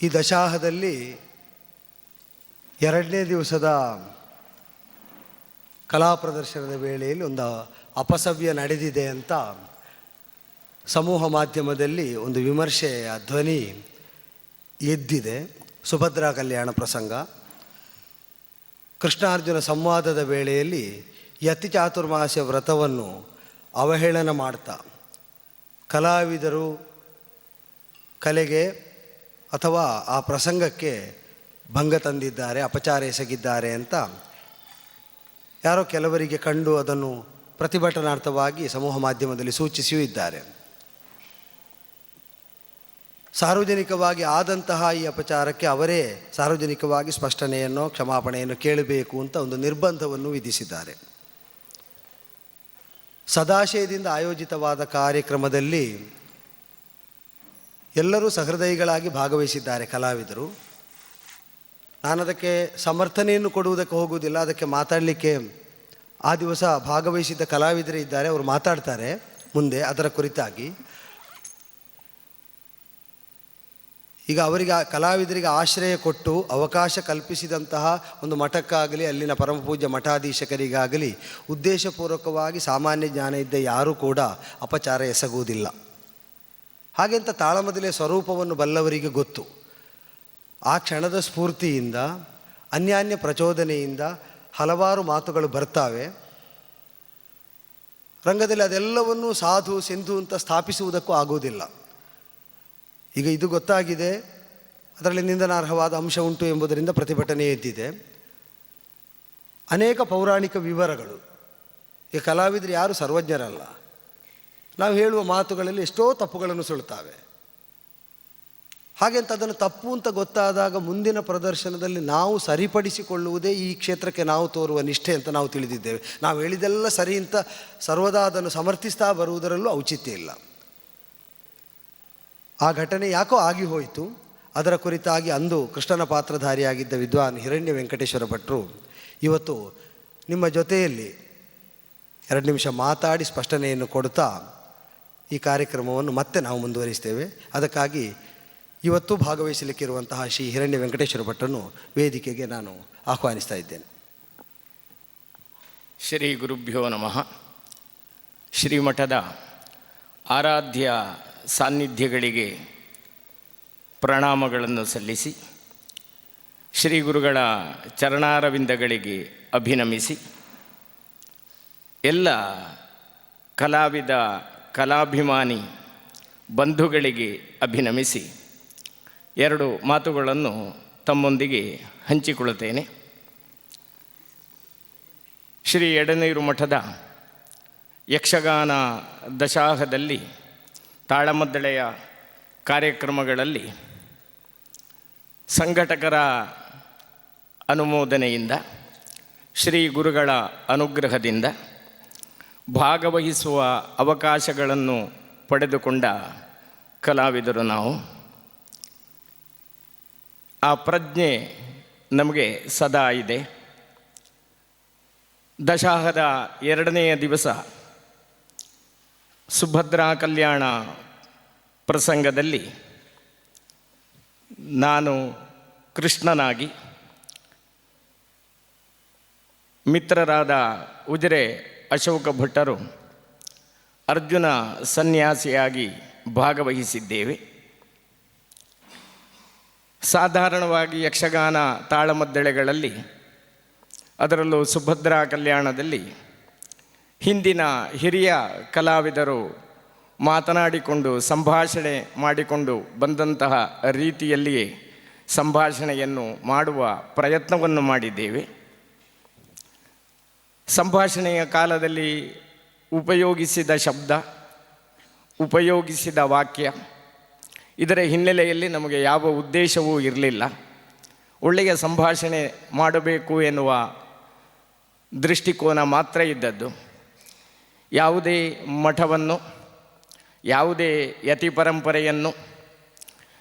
ಈ ದಶಾಹದಲ್ಲಿ ಎರಡನೇ ದಿವಸದ ಕಲಾ ಪ್ರದರ್ಶನದ ವೇಳೆಯಲ್ಲಿ ಒಂದು ಅಪಸವ್ಯ ನಡೆದಿದೆ ಅಂತ ಸಮೂಹ ಮಾಧ್ಯಮದಲ್ಲಿ ಒಂದು ವಿಮರ್ಶೆಯ ಧ್ವನಿ ಎದ್ದಿದೆ. ಸುಭದ್ರಾ ಕಲ್ಯಾಣ ಪ್ರಸಂಗ. ಕೃಷ್ಣಾರ್ಜುನ ಸಂವಾದದ ವೇಳೆಯಲ್ಲಿ ಯತಿ ಚಾತುರ್ಮಾಸ್ಯ ವ್ರತವನ್ನು ಅವಹೇಳನ ಮಾಡ್ತಾ ಕಲಾವಿದರು ಕಲೆಗೆ ಅಥವಾ ಆ ಪ್ರಸಂಗಕ್ಕೆ ಭಂಗ ತಂದಿದ್ದಾರೆ, ಅಪಚಾರ ಎಸಗಿದ್ದಾರೆ ಅಂತ ಯಾರೋ ಕೆಲವರಿಗೆ ಕಂಡು ಅದನ್ನು ಪ್ರತಿಭಟನಾರ್ಥವಾಗಿ ಸಮೂಹ ಮಾಧ್ಯಮದಲ್ಲಿ ಸೂಚಿಸಿಯೂ ಇದ್ದಾರೆ. ಸಾರ್ವಜನಿಕವಾಗಿ ಆದಂತಹ ಈ ಅಪಚಾರಕ್ಕೆ ಅವರೇ ಸಾರ್ವಜನಿಕವಾಗಿ ಸ್ಪಷ್ಟನೆಯನ್ನು, ಕ್ಷಮಾಪಣೆಯನ್ನು ಕೇಳಬೇಕು ಅಂತ ಒಂದು ನಿರ್ಬಂಧವನ್ನು ವಿಧಿಸಿದ್ದಾರೆ. ಸದಾಶಯದಿಂದ ಆಯೋಜಿತವಾದ ಕಾರ್ಯಕ್ರಮದಲ್ಲಿ ಎಲ್ಲರೂ ಸಹೃದಯಿಗಳಾಗಿ ಭಾಗವಹಿಸಿದ್ದಾರೆ ಕಲಾವಿದರು. ನಾನು ಅದಕ್ಕೆ ಸಮರ್ಥನೆಯನ್ನು ಕೊಡುವುದಕ್ಕೆ ಹೋಗುವುದಿಲ್ಲ. ಅದಕ್ಕೆ ಮಾತಾಡಲಿಕ್ಕೆ ಆ ದಿವಸ ಭಾಗವಹಿಸಿದ್ದ ಕಲಾವಿದರೇ ಇದ್ದಾರೆ, ಅವರು ಮಾತಾಡ್ತಾರೆ ಮುಂದೆ ಅದರ ಕುರಿತಾಗಿ. ಈಗ ಅವರಿಗೆ ಕಲಾವಿದರಿಗೆ ಆಶ್ರಯ ಕೊಟ್ಟು ಅವಕಾಶ ಕಲ್ಪಿಸಿದಂತಹ ಒಂದು ಮಠಕ್ಕಾಗಲಿ ಅಲ್ಲಿನ ಪರಮಪೂಜ್ಯ ಮಠಾಧೀಶಕರಿಗಾಗಲಿ ಉದ್ದೇಶಪೂರ್ವಕವಾಗಿ ಸಾಮಾನ್ಯ ಜ್ಞಾನ ಇದ್ದ ಯಾರೂ ಕೂಡ ಅಪಚಾರ ಎಸಗುವುದಿಲ್ಲ. ಹಾಗೆಂತ ತಾಳಮದಲೆಯ ಸ್ವರೂಪವನ್ನು ಬಲ್ಲವರಿಗೆ ಗೊತ್ತು. ಆ ಕ್ಷಣದ ಸ್ಫೂರ್ತಿಯಿಂದ, ಅನ್ಯಾನ್ಯ ಪ್ರಚೋದನೆಯಿಂದ ಹಲವಾರು ಮಾತುಗಳು ಬರ್ತಾವೆ. ರಂಗದಲ್ಲಿ ಅದೆಲ್ಲವನ್ನೂ ಸಾಧು ಸಿಂಧು ಅಂತ ಸ್ಥಾಪಿಸುವುದಕ್ಕೂ ಆಗುವುದಿಲ್ಲ. ಈಗ ಇದು ಗೊತ್ತಾಗಿದೆ, ಅದರಲ್ಲಿ ನಿಂದನಾರ್ಹವಾದ ಅಂಶ ಉಂಟು ಎಂಬುದರಿಂದ ಪ್ರತಿಭಟನೆ ಎದ್ದಿದೆ. ಅನೇಕ ಪೌರಾಣಿಕ ವಿವರಗಳು. ಈ ಕಲಾವಿದರು ಯಾರು ಸರ್ವಜ್ಞರಲ್ಲ. ನಾವು ಹೇಳುವ ಮಾತುಗಳಲ್ಲಿ ಎಷ್ಟೋ ತಪ್ಪುಗಳನ್ನು ಸುಳ್ತಾವೆ. ಹಾಗೆಂತ ಅದನ್ನು ತಪ್ಪು ಅಂತ ಗೊತ್ತಾದಾಗ ಮುಂದಿನ ಪ್ರದರ್ಶನದಲ್ಲಿ ನಾವು ಸರಿಪಡಿಸಿಕೊಳ್ಳುವುದೇ ಈ ಕ್ಷೇತ್ರಕ್ಕೆ ನಾವು ತೋರುವ ನಿಷ್ಠೆ ಅಂತ ನಾವು ತಿಳಿದಿದ್ದೇವೆ. ನಾವು ಹೇಳಿದೆಲ್ಲ ಸರಿ ಅಂತ ಸರ್ವದಾ ಅದನ್ನು ಸಮರ್ಥಿಸ್ತಾ ಬರುವುದರಲ್ಲೂ ಔಚಿತ್ಯ ಇಲ್ಲ. ಆ ಘಟನೆ ಯಾಕೋ ಆಗಿ ಹೋಯಿತು. ಅದರ ಕುರಿತಾಗಿ ಅಂದು ಕೃಷ್ಣನ ಪಾತ್ರಧಾರಿಯಾಗಿದ್ದ ವಿದ್ವಾನ್ ಹಿರಣ್ಯ ವೆಂಕಟೇಶ್ವರ ಭಟ್ರು ಇವತ್ತು ನಿಮ್ಮ ಜೊತೆಯಲ್ಲಿ 2 ನಿಮಿಷ ಮಾತಾಡಿ ಸ್ಪಷ್ಟನೆಯನ್ನು ಕೊಡ್ತಾ ಈ ಕಾರ್ಯಕ್ರಮವನ್ನು ಮತ್ತೆ ನಾವು ಮುಂದುವರಿಸ್ತೇವೆ. ಅದಕ್ಕಾಗಿ ಇವತ್ತು ಭಾಗವಹಿಸಲಿಕ್ಕಿರುವಂತಹ ಶ್ರೀ ಹಿರಣ್ಯ ವೆಂಕಟೇಶ್ವರ ಭಟ್ರನ್ನು ವೇದಿಕೆಗೆ ನಾನು ಆಹ್ವಾನಿಸ್ತಾ ಇದ್ದೇನೆ. ಶ್ರೀ ಗುರುಭ್ಯೋ ನಮಃ. ಶ್ರೀಮಠದ ಆರಾಧ್ಯ ಸಾನ್ನಿಧ್ಯಗಳಿಗೆ ಪ್ರಣಾಮಗಳನ್ನು ಸಲ್ಲಿಸಿ, ಶ್ರೀ ಗುರುಗಳ ಚರಣಾರವಿಂದಗಳಿಗೆ ಅಭಿನಮಿಸಿ, ಎಲ್ಲ ಕಲಾವಿದ ಕಲಾಭಿಮಾನಿ ಬಂಧುಗಳಿಗೆ ಅಭಿನಮಿಸಿ 2 ಮಾತುಗಳನ್ನು ತಮ್ಮೊಂದಿಗೆ ಹಂಚಿಕೊಳ್ಳುತ್ತೇನೆ. ಶ್ರೀ ಎಡನೀರು ಮಠದ ಯಕ್ಷಗಾನ ದಶಾಹದಲ್ಲಿ ತಾಳಮದ್ದಳೆಯ ಕಾರ್ಯಕ್ರಮಗಳಲ್ಲಿ ಸಂಘಟಕರ ಅನುಮೋದನೆಯಿಂದ, ಶ್ರೀ ಗುರುಗಳ ಅನುಗ್ರಹದಿಂದ ಭಾಗವಹಿಸುವ ಅವಕಾಶಗಳನ್ನು ಪಡೆದುಕೊಂಡ ಕಲಾವಿದರು ನಾವು. ಆ ಪ್ರಜ್ಞೆ ನಮಗೆ ಸದಾ ಇದೆ. ದಶಾಹದ 2ನೆಯ ದಿವಸ ಸುಭದ್ರಾ ಕಲ್ಯಾಣ ಪ್ರಸಂಗದಲ್ಲಿ ನಾನು ಕೃಷ್ಣನಾಗಿ, ಮಿತ್ರರಾದ ಉಜಿರೆ ಅಶೋಕ ಭಟ್ಟರು ಅರ್ಜುನ ಸನ್ಯಾಸಿಯಾಗಿ ಭಾಗವಹಿಸಿದ್ದೇವೆ. ಸಾಧಾರಣವಾಗಿ ಯಕ್ಷಗಾನ ತಾಳಮದ್ದಳೆಗಳಲ್ಲಿ, ಅದರಲ್ಲೂ ಸುಭದ್ರಾ ಕಲ್ಯಾಣದಲ್ಲಿ ಹಿಂದಿನ ಹಿರಿಯ ಕಲಾವಿದರು ಮಾತನಾಡಿಕೊಂಡು ಸಂಭಾಷಣೆ ಮಾಡಿಕೊಂಡು ಬಂದಂತಹ ರೀತಿಯಲ್ಲಿಯೇ ಸಂಭಾಷಣೆಯನ್ನು ಮಾಡುವ ಪ್ರಯತ್ನವನ್ನು ಮಾಡಿದ್ದೇವೆ. ಸಂಭಾಷಣೆಯ ಕಾಲದಲ್ಲಿ ಉಪಯೋಗಿಸಿದ ಶಬ್ದ, ಉಪಯೋಗಿಸಿದ ವಾಕ್ಯ, ಇದರ ಹಿನ್ನೆಲೆಯಲ್ಲಿ ನಮಗೆ ಯಾವ ಉದ್ದೇಶವೂ ಇರಲಿಲ್ಲ. ಒಳ್ಳೆಯ ಸಂಭಾಷಣೆ ಮಾಡಬೇಕು ಎನ್ನುವ ದೃಷ್ಟಿಕೋನ ಮಾತ್ರ ಇದ್ದದ್ದು. ಯಾವುದೇ ಮಠವನ್ನು, ಯಾವುದೇ ಯತಿ ಪರಂಪರೆಯನ್ನು,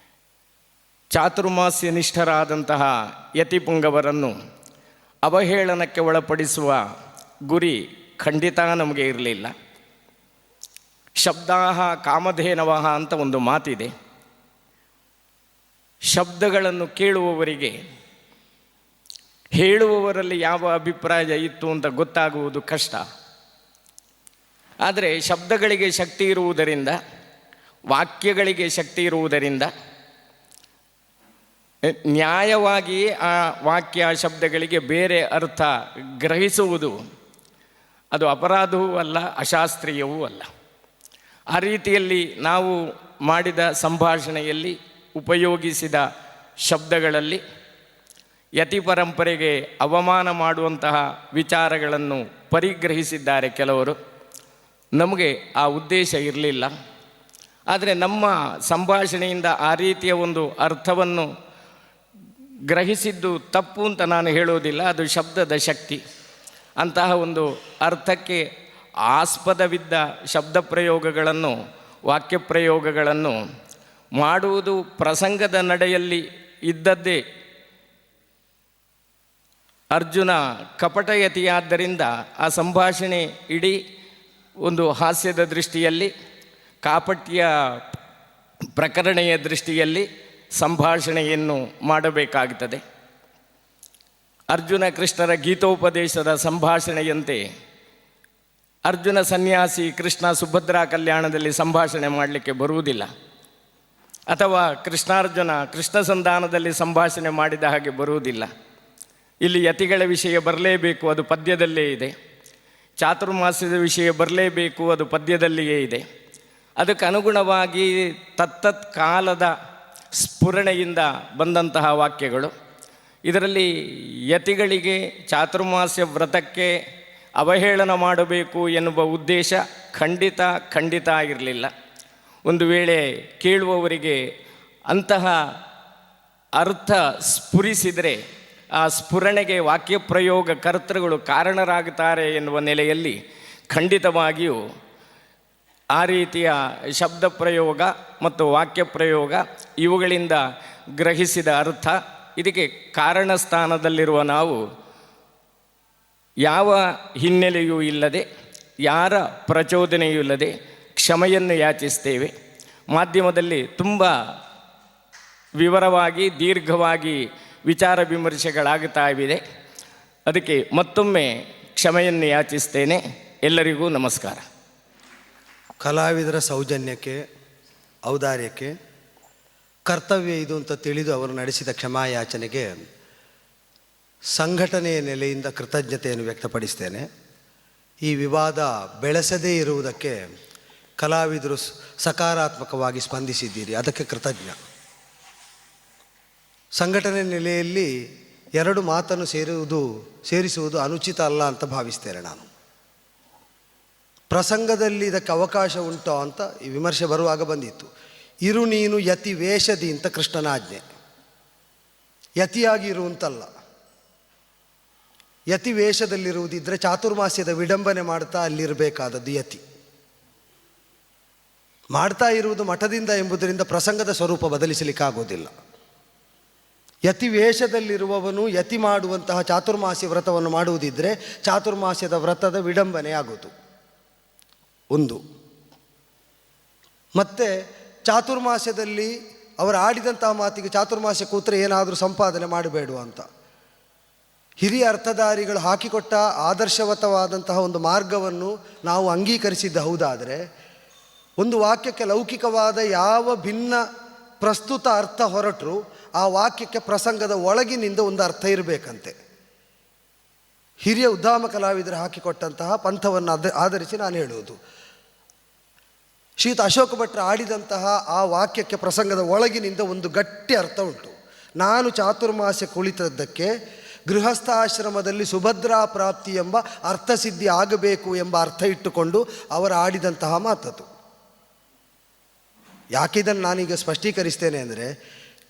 ಚಾತುರ್ಮಾಸ್ಯ ನಿಷ್ಠರಾದಂತಹ ಯತಿಪುಂಗವರನ್ನು ಅವಹೇಳನಕ್ಕೆ ಒಳಪಡಿಸುವ ಗುರಿ ಖಂಡಿತ ನಮಗೆ ಇರಲಿಲ್ಲ. ಶಬ್ದಾಹ ಕಾಮಧೇನವಃ ಅಂತ ಒಂದು ಮಾತಿದೆ. ಶಬ್ದಗಳನ್ನು ಕೇಳುವವರಿಗೆ ಹೇಳುವವರಲ್ಲಿ ಯಾವ ಅಭಿಪ್ರಾಯ ಇತ್ತು ಅಂತ ಗೊತ್ತಾಗುವುದು ಕಷ್ಟ. ಆದರೆ ಶಬ್ದಗಳಿಗೆ ಶಕ್ತಿ ಇರುವುದರಿಂದ, ವಾಕ್ಯಗಳಿಗೆ ಶಕ್ತಿ ಇರುವುದರಿಂದ ನ್ಯಾಯವಾಗಿಯೇ ಆ ವಾಕ್ಯ ಶಬ್ದಗಳಿಗೆ ಬೇರೆ ಅರ್ಥ ಗ್ರಹಿಸುವುದು ಅದು ಅಪರಾಧವೂ ಅಲ್ಲ, ಅಶಾಸ್ತ್ರೀಯವೂ ಅಲ್ಲ. ಆ ರೀತಿಯಲ್ಲಿ ನಾವು ಮಾಡಿದ ಸಂಭಾಷಣೆಯಲ್ಲಿ ಉಪಯೋಗಿಸಿದ ಶಬ್ದಗಳಲ್ಲಿ ಯತಿ ಪರಂಪರೆಗೆ ಅವಮಾನ ಮಾಡುವಂತಹ ವಿಚಾರಗಳನ್ನು ಪರಿಗ್ರಹಿಸಿದ್ದಾರೆ ಕೆಲವರು. ನಮಗೆ ಆ ಉದ್ದೇಶ ಇರಲಿಲ್ಲ. ಆದರೆ ನಮ್ಮ ಸಂಭಾಷಣೆಯಿಂದ ಆ ರೀತಿಯ ಒಂದು ಅರ್ಥವನ್ನು ಗ್ರಹಿಸಿದ್ದು ತಪ್ಪು ಅಂತ ನಾನು ಹೇಳೋದಿಲ್ಲ. ಅದು ಶಬ್ದದ ಶಕ್ತಿ. ಅಂತಹ ಒಂದು ಅರ್ಥಕ್ಕೆ ಆಸ್ಪದವಿದ್ದ ಶಬ್ದ ಪ್ರಯೋಗಗಳನ್ನು, ವಾಕ್ಯ ಪ್ರಯೋಗಗಳನ್ನು ಮಾಡುವುದು ಪ್ರಸಂಗದ ನಡೆಯಲ್ಲಿ ಇದ್ದದ್ದೇ. ಅರ್ಜುನ ಕಪಟಯತಿಯಾದ್ದರಿಂದ ಆ ಸಂಭಾಷಣೆ ಇಡೀ ಒಂದು ಹಾಸ್ಯದ ದೃಷ್ಟಿಯಲ್ಲಿ, ಕಾಪಟ್ಯ ಪ್ರಕರಣೆಯ ದೃಷ್ಟಿಯಲ್ಲಿ ಸಂಭಾಷಣೆಯನ್ನು ಮಾಡಬೇಕಾಗುತ್ತದೆ. ಅರ್ಜುನ ಕೃಷ್ಣರ ಗೀತೋಪದೇಶದ ಸಂಭಾಷಣೆಯಂತೆ ಅರ್ಜುನ ಸನ್ಯಾಸಿ, ಕೃಷ್ಣ ಸುಭದ್ರಾ ಕಲ್ಯಾಣದಲ್ಲಿ ಸಂಭಾಷಣೆ ಮಾಡಲಿಕ್ಕೆ ಬರುವುದಿಲ್ಲ. ಅಥವಾ ಕೃಷ್ಣಾರ್ಜುನ ಕೃಷ್ಣ ಸಂಧಾನದಲ್ಲಿ ಸಂಭಾಷಣೆ ಮಾಡಿದ ಹಾಗೆ ಬರುವುದಿಲ್ಲ. ಇಲ್ಲಿ ಯತಿಗಳ ವಿಷಯ ಬರಲೇಬೇಕು, ಅದು ಪದ್ಯದಲ್ಲೇ ಇದೆ. ಚಾತುರ್ಮಾಸ್ಯದ ವಿಷಯ ಬರಲೇಬೇಕು, ಅದು ಪದ್ಯದಲ್ಲಿಯೇ ಇದೆ. ಅದಕ್ಕೆ ಅನುಗುಣವಾಗಿ ತತ್ತತ್ ಕಾಲದ ಸ್ಫುರಣೆಯಿಂದ ಬಂದಂತಹ ವಾಕ್ಯಗಳು. ಇದರಲ್ಲಿ ಯತಿಗಳಿಗೆ ಚಾತುರ್ಮಾಸ್ಯ ವ್ರತಕ್ಕೆ ಅವಹೇಳನ ಮಾಡಬೇಕು ಎನ್ನುವ ಉದ್ದೇಶ ಖಂಡಿತ ಆಗಿರಲಿಲ್ಲ. ಒಂದು ವೇಳೆ ಕೇಳುವವರಿಗೆ ಅಂತಹ ಅರ್ಥ ಸ್ಫುರಿಸಿದರೆ ಆ ಸ್ಫುರಣೆಗೆ ವಾಕ್ಯ ಪ್ರಯೋಗ ಕರ್ತೃಗಳು ಕಾರಣರಾಗುತ್ತಾರೆ ಎನ್ನುವ ನೆಲೆಯಲ್ಲಿ ಖಂಡಿತವಾಗಿಯೂ ಆ ರೀತಿಯ ಶಬ್ದ ಪ್ರಯೋಗ ಮತ್ತು ವಾಕ್ಯ ಪ್ರಯೋಗ ಇವುಗಳಿಂದ ಗ್ರಹಿಸಿದ ಅರ್ಥ, ಇದಕ್ಕೆ ಕಾರಣ ಸ್ಥಾನದಲ್ಲಿರುವ ನಾವು ಯಾವ ಹಿನ್ನೆಲೆಯೂ ಇಲ್ಲದೆ, ಯಾರ ಪ್ರಚೋದನೆಯೂ ಇಲ್ಲದೆ ಕ್ಷಮೆಯನ್ನು ಯಾಚಿಸ್ತೇವೆ. ಮಾಧ್ಯಮದಲ್ಲಿ ತುಂಬ ವಿವರವಾಗಿ ದೀರ್ಘವಾಗಿ ವಿಚಾರ ವಿಮರ್ಶೆಗಳಾಗುತ್ತಾ ಇವೆ. ಅದಕ್ಕೆ ಮತ್ತೊಮ್ಮೆ ಕ್ಷಮೆಯನ್ನು ಯಾಚಿಸ್ತೇನೆ. ಎಲ್ಲರಿಗೂ ನಮಸ್ಕಾರ. ಕಲಾವಿದರ ಸೌಜನ್ಯಕ್ಕೆ, ಔದಾರ್ಯಕ್ಕೆ, ಕರ್ತವ್ಯ ಇದು ಅಂತ ತಿಳಿದು ಅವರು ನಡೆಸಿದ ಕ್ಷಮಾಯಾಚನೆಗೆ ಸಂಘಟನೆಯ ನೆಲೆಯಿಂದ ಕೃತಜ್ಞತೆಯನ್ನು ವ್ಯಕ್ತಪಡಿಸ್ತೇನೆ. ಈ ವಿವಾದ ಬೆಳೆಸದೇ ಇರುವುದಕ್ಕೆ ಕಲಾವಿದರು ಸಕಾರಾತ್ಮಕವಾಗಿ ಸ್ಪಂದಿಸಿದ್ದೀರಿ, ಅದಕ್ಕೆ ಕೃತಜ್ಞ. ಸಂಘಟನೆ ನೆಲೆಯಲ್ಲಿ ಎರಡು ಮಾತನ್ನು ಸೇರಿಸುವುದು ಅನುಚಿತ ಅಲ್ಲ ಅಂತ ಭಾವಿಸ್ತೇನೆ ನಾನು. ಪ್ರಸಂಗದಲ್ಲಿ ಇದಕ್ಕೆ ಅವಕಾಶ ಉಂಟೋ ಅಂತ ಈ ವಿಮರ್ಶೆ ಬರುವಾಗ ಬಂದಿತ್ತು. ಇರು ನೀನು ಯತಿ ವೇಷದಿ ಅಂತ ಕೃಷ್ಣನ ಆಜ್ಞೆ. ಯತಿಯಾಗಿ ಇರುವಂತಲ್ಲ, ಯತಿ ವೇಷದಲ್ಲಿರುವುದಿದ್ದರೆ ಚಾತುರ್ಮಾಸ್ಯದ ವಿಡಂಬನೆ ಮಾಡ್ತಾ ಅಲ್ಲಿರಬೇಕಾದದ್ದು ಯತಿ. ಮಾಡ್ತಾ ಇರುವುದು ಮಠದಿಂದ ಎಂಬುದರಿಂದ ಪ್ರಸಂಗದ ಸ್ವರೂಪ ಬದಲಿಸಲಿಕ್ಕಾಗೋದಿಲ್ಲ. ಯತಿ ವೇಷದಲ್ಲಿರುವವನು ಯತಿ ಮಾಡುವಂತಹ ಚಾತುರ್ಮಾಸ್ಯ ವ್ರತವನ್ನು ಮಾಡುವುದಿದ್ದರೆ ಚಾತುರ್ಮಾಸ್ಯದ ವ್ರತದ ವಿಡಂಬನೆ ಆಗೋದು ಒಂದು. ಮತ್ತು ಚಾತುರ್ಮಾಸ್ಯದಲ್ಲಿ ಅವರು ಆಡಿದಂತಹ ಮಾತಿಗೆ ಚಾತುರ್ಮಾಸ್ಯ ಕೂತ್ರೆ ಏನಾದರೂ ಸಂಪಾದನೆ ಮಾಡಬೇಡುವ ಅಂತ ಹಿರಿಯ ಅರ್ಥಧಾರಿಗಳು ಹಾಕಿಕೊಟ್ಟ ಆದರ್ಶವತವಾದಂತಹ ಒಂದು ಮಾರ್ಗವನ್ನು ನಾವು ಅಂಗೀಕರಿಸಿದ್ದ ಹೌದಾದರೆ, ಒಂದು ವಾಕ್ಯಕ್ಕೆ ಲೌಕಿಕವಾದ ಯಾವ ಭಿನ್ನ ಪ್ರಸ್ತುತ ಅರ್ಥ ಹೊರಟರೂ ಆ ವಾಕ್ಯಕ್ಕೆ ಪ್ರಸಂಗದ ಒಳಗಿನಿಂದ ಒಂದು ಅರ್ಥ ಇರಬೇಕಂತೆ. ಹಿರಿಯ ಉದ್ಧಾಮ ಕಲಾವಿದರು ಹಾಕಿಕೊಟ್ಟಂತಹ ಪಂಥವನ್ನು ಆಧರಿಸಿ ನಾನು ಹೇಳುವುದು, ಶ್ರೀಯುತ ಅಶೋಕ ಭಟ್ರು ಆಡಿದಂತಹ ಆ ವಾಕ್ಯಕ್ಕೆ ಪ್ರಸಂಗದ ಒಳಗಿನಿಂದ ಒಂದು ಗಟ್ಟಿ ಅರ್ಥ ಉಂಟು. ನಾನು ಚಾತುರ್ಮಾಸ್ಯ ಕುಳಿತದ್ದಕ್ಕೆ ಗೃಹಸ್ಥಾಶ್ರಮದಲ್ಲಿ ಸುಭದ್ರಾ ಪ್ರಾಪ್ತಿ ಎಂಬ ಅರ್ಥಸಿದ್ಧಿ ಆಗಬೇಕು ಎಂಬ ಅರ್ಥ ಇಟ್ಟುಕೊಂಡು ಅವರು ಆಡಿದಂತಹ ಮಾತದು. ಯಾಕಿದನ್ನು ನಾನೀಗ ಸ್ಪಷ್ಟೀಕರಿಸ್ತೇನೆ ಅಂದರೆ,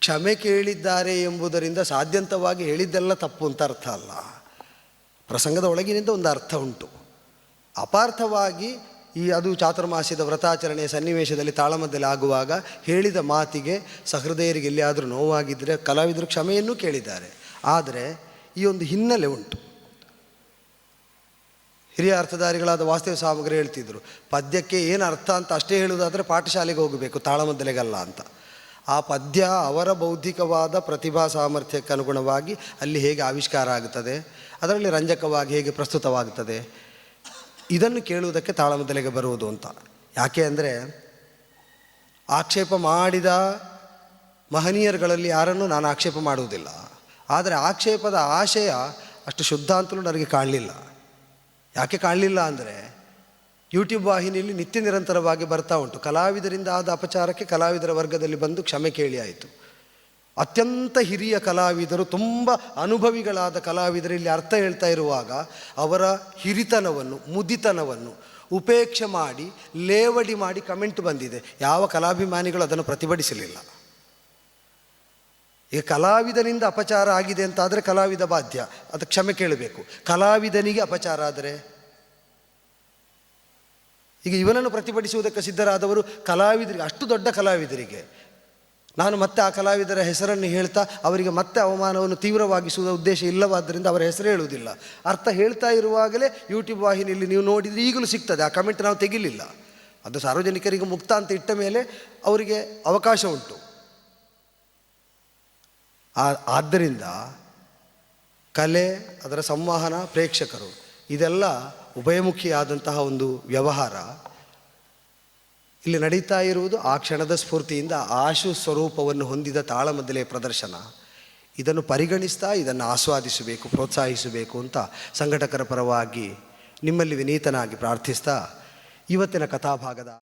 ಕ್ಷಮೆ ಕೇಳಿದ್ದಾರೆ ಎಂಬುದರಿಂದ ಸಾಧ್ಯಂತವಾಗಿ ಹೇಳಿದ್ದೆಲ್ಲ ತಪ್ಪು ಅಂತ ಅರ್ಥ ಅಲ್ಲ. ಪ್ರಸಂಗದ ಒಳಗಿನಿಂದ ಒಂದು ಅರ್ಥ ಉಂಟು. ಅಪಾರ್ಥವಾಗಿ ಅದು ಚಾತುರ್ಮಾಸ್ಯದ ವ್ರತಾಚರಣೆಯ ಸನ್ನಿವೇಶದಲ್ಲಿ ತಾಳಮದ್ದಲೆ ಆಗುವಾಗ ಹೇಳಿದ ಮಾತಿಗೆ ಸಹೃದಯರಿಗೆ ಎಲ್ಲಿಯಾದರೂ ನೋವಾಗಿದ್ದರೆ ಕಲಾವಿದರು ಕ್ಷಮೆಯನ್ನೂ ಕೇಳಿದ್ದಾರೆ. ಆದರೆ ಈ ಒಂದು ಹಿನ್ನೆಲೆ ಉಂಟು. ಹಿರಿಯ ಅರ್ಥಧಾರಿಗಳಾದ ವಾಸ್ತವ ಸಾಮಗ್ರಿ ಹೇಳ್ತಿದ್ರು, ಪದ್ಯಕ್ಕೆ ಏನು ಅರ್ಥ ಅಂತ ಅಷ್ಟೇ ಹೇಳುವುದಾದರೆ ಪಾಠಶಾಲೆಗೆ ಹೋಗಬೇಕು, ತಾಳಮದ್ದಲೆಗಲ್ಲ ಅಂತ. ಆ ಪದ್ಯ ಅವರ ಬೌದ್ಧಿಕವಾದ ಪ್ರತಿಭಾ ಸಾಮರ್ಥ್ಯಕ್ಕೆ ಅನುಗುಣವಾಗಿ ಅಲ್ಲಿ ಹೇಗೆ ಆವಿಷ್ಕಾರ ಆಗುತ್ತದೆ, ಅದರಲ್ಲಿ ರಂಜಕವಾಗಿ ಹೇಗೆ ಪ್ರಸ್ತುತವಾಗುತ್ತದೆ, ಇದನ್ನು ಕೇಳುವುದಕ್ಕೆ ತಾಳಮದ್ದಲೆಗೆ ಬರುವುದು ಅಂತ. ಯಾಕೆ ಅಂದರೆ ಆಕ್ಷೇಪ ಮಾಡಿದ ಮಹನೀಯರುಗಳಲ್ಲಿ ಯಾರನ್ನು ನಾನು ಆಕ್ಷೇಪ ಮಾಡುವುದಿಲ್ಲ, ಆದರೆ ಆಕ್ಷೇಪದ ಆಶಯ ಅಷ್ಟು ಶುದ್ಧ ಅಂತಲೂ ನನಗೆ ಕಾಣಲಿಲ್ಲ. ಯಾಕೆ ಕಾಣಲಿಲ್ಲ ಅಂದರೆ ಯೂಟ್ಯೂಬ್ ವಾಹಿನಿಯಲ್ಲಿ ನಿತ್ಯ ನಿರಂತರವಾಗಿ ಬರ್ತಾ ಉಂಟು. ಕಲಾವಿದರಿಂದ ಆದ ಅಪಚಾರಕ್ಕೆ ಕಲಾವಿದರ ವರ್ಗದಲ್ಲಿ ಬಂದು ಕ್ಷಮೆ ಕೇಳಿ ಆಯಿತು. ಅತ್ಯಂತ ಹಿರಿಯ ಕಲಾವಿದರು, ತುಂಬ ಅನುಭವಿಗಳಾದ ಕಲಾವಿದರು ಇಲ್ಲಿ ಅರ್ಥ ಹೇಳ್ತಾ ಇರುವಾಗ ಅವರ ಹಿರಿತನವನ್ನು, ಮುದಿತನವನ್ನು ಉಪೇಕ್ಷೆ ಮಾಡಿ, ಲೇವಡಿ ಮಾಡಿ ಕಮೆಂಟ್ ಬಂದಿದೆ. ಯಾವ ಕಲಾಭಿಮಾನಿಗಳು ಅದನ್ನು ಪ್ರತಿಭಟಿಸಲಿಲ್ಲ. ಈಗ ಕಲಾವಿದನಿಂದ ಅಪಚಾರ ಆಗಿದೆ ಅಂತಾದರೆ ಕಲಾವಿದ ಬಾಧ್ಯ, ಅದು ಕ್ಷಮೆ ಕೇಳಬೇಕು. ಕಲಾವಿದನಿಗೆ ಅಪಚಾರ ಆದರೆ, ಈಗ ಇವನನ್ನು ಪ್ರತಿಭಟಿಸುವುದಕ್ಕೆ ಸಿದ್ಧರಾದವರು ಕಲಾವಿದರಿಗೆ, ಅಷ್ಟು ದೊಡ್ಡ ಕಲಾವಿದರಿಗೆ ನಾನು ಮತ್ತೆ ಆ ಕಲಾವಿದರ ಹೆಸರನ್ನು ಹೇಳ್ತಾ ಅವರಿಗೆ ಮತ್ತೆ ಅವಮಾನವನ್ನು ತೀವ್ರವಾಗಿಸುವ ಉದ್ದೇಶ ಇಲ್ಲವಾದ್ದರಿಂದ ಅವರ ಹೆಸರು ಹೇಳುವುದಿಲ್ಲ. ಅರ್ಥ ಹೇಳ್ತಾ ಇರುವಾಗಲೇ ಯೂಟ್ಯೂಬ್ ವಾಹಿನಿಯಲ್ಲಿ ನೀವು ನೋಡಿದರೆ ಈಗಲೂ ಸಿಗ್ತದೆ. ಆ ಕಮೆಂಟ್ ನಾವು ತೆಗಿಲಿಲ್ಲ, ಅದು ಸಾರ್ವಜನಿಕರಿಗೆ ಮುಕ್ತ ಅಂತ ಇಟ್ಟ ಮೇಲೆ ಅವರಿಗೆ ಅವಕಾಶ ಉಂಟು. ಆದ್ದರಿಂದ ಕಲೆ, ಅದರ ಸಂವಹನ, ಪ್ರೇಕ್ಷಕರು, ಇದೆಲ್ಲ ಉಭಯಮುಖಿಯಾದಂತಹ ಒಂದು ವ್ಯವಹಾರ ಇಲ್ಲಿ ನಡೀತಾ ಇರುವುದು. ಆ ಕ್ಷಣದ ಸ್ಫೂರ್ತಿಯಿಂದ ಆಶು ಸ್ವರೂಪವನ್ನು ಹೊಂದಿದ ತಾಳಮದ್ದಲೆ ಪ್ರದರ್ಶನ. ಇದನ್ನು ಪರಿಗಣಿಸ್ತಾ ಇದನ್ನು ಆಸ್ವಾದಿಸಬೇಕು, ಪ್ರೋತ್ಸಾಹಿಸಬೇಕು ಅಂತ ಸಂಘಟಕರ ಪರವಾಗಿ ನಿಮ್ಮಲ್ಲಿ ವಿನೀತನಾಗಿ ಪ್ರಾರ್ಥಿಸ್ತಾ ಇವತ್ತಿನ ಕಥಾಭಾಗದ